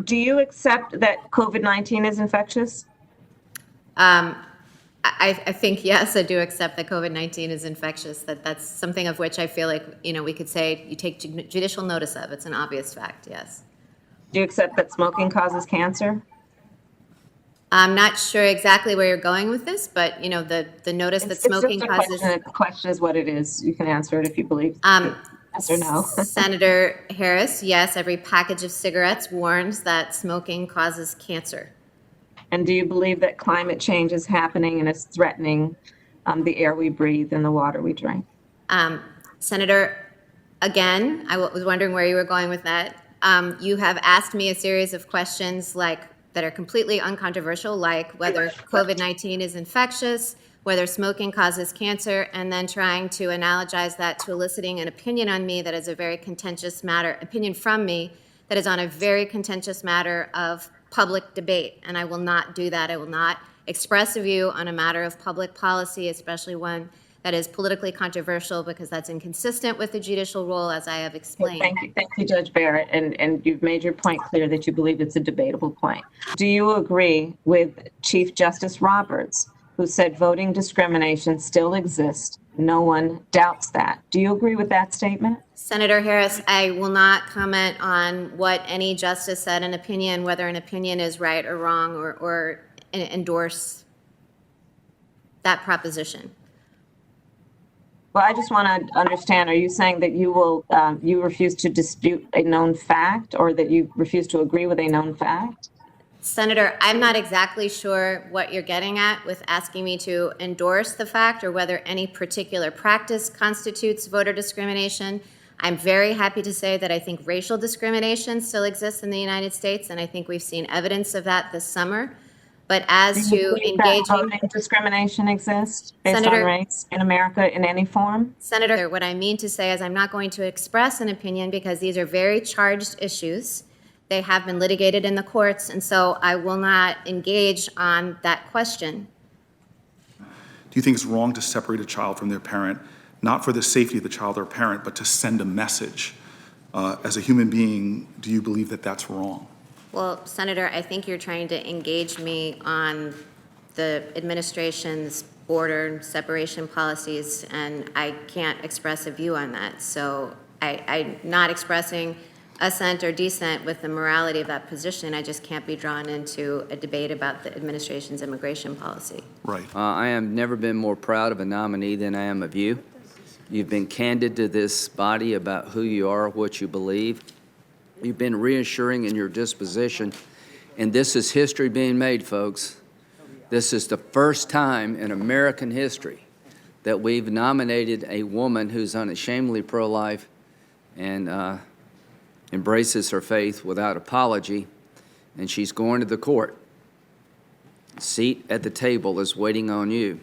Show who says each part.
Speaker 1: Do you accept that COVID-19 is infectious?
Speaker 2: I think, yes, I do accept that COVID-19 is infectious, that's something of which I feel like, we could say you take judicial notice of. It's an obvious fact, yes.
Speaker 1: Do you accept that smoking causes cancer?
Speaker 2: I'm not sure exactly where you're going with this, but, the notice that smoking
Speaker 1: it's just a
Speaker 2: causes.
Speaker 1: question. The question is what it is. You can answer it if you believe yes or no.
Speaker 2: Senator Harris, yes, every package of cigarettes warns that smoking causes cancer.
Speaker 1: And do you believe that climate change is happening and is threatening the air we breathe and the water we drink?
Speaker 2: Senator, again, I was wondering where you were going with that. You have asked me a series of questions that are completely uncontroversial, like whether COVID-19 is infectious, whether smoking causes cancer, and then trying to analogize that to eliciting an opinion on me that is a very contentious matter, opinion from me that is on a very contentious matter of public debate, and I will not do that. I will not express a view on a matter of public policy, especially one that is politically controversial, because that's inconsistent with the judicial role, as I have explained.
Speaker 1: Thank you, Judge Barrett, and you've made your point clear that you believe it's a debatable point. Do you agree with Chief Justice Roberts, who said voting discrimination still exists? No one doubts that. Do you agree with that statement?
Speaker 2: Senator Harris, I will not comment on what any justice said in opinion, whether an opinion is right or wrong, or endorse that proposition.
Speaker 1: Well, I just want to understand, are you saying that you refuse to dispute a known fact, or that you refuse to agree with a known fact?
Speaker 2: Senator, I'm not exactly sure what you're getting at with asking me to endorse the fact or whether any particular practice constitutes voter discrimination. I'm very happy to say that I think racial discrimination still exists in the United States, and I think we've seen evidence of that this summer. But as to engaging,
Speaker 1: voting discrimination exists based on race in America in any form?
Speaker 2: Senator, what I mean to say is I'm not going to express an opinion because these are very charged issues. They have been litigated in the courts, and so I will not engage on that question.
Speaker 3: Do you think it's wrong to separate a child from their parent, not for the safety of the child or parent, but to send a message? As a human being, do you believe that that's wrong?
Speaker 2: Well, Senator, I think you're trying to engage me on the administration's border separation policies, and I can't express a view on that. So I'm not expressing assent or dissent with the morality of that position. I just can't be drawn into a debate about the administration's immigration policy.
Speaker 3: Right.
Speaker 4: I have never been more proud of a nominee than I am of you. You've been candid to this body about who you are, what you believe. You've been reassuring in your disposition, and this is history being made, folks. This is the first time in American history that we've nominated a woman who's unashamedly pro-life and embraces her faith without apology, and she's going to the court. The seat at the table is waiting on you.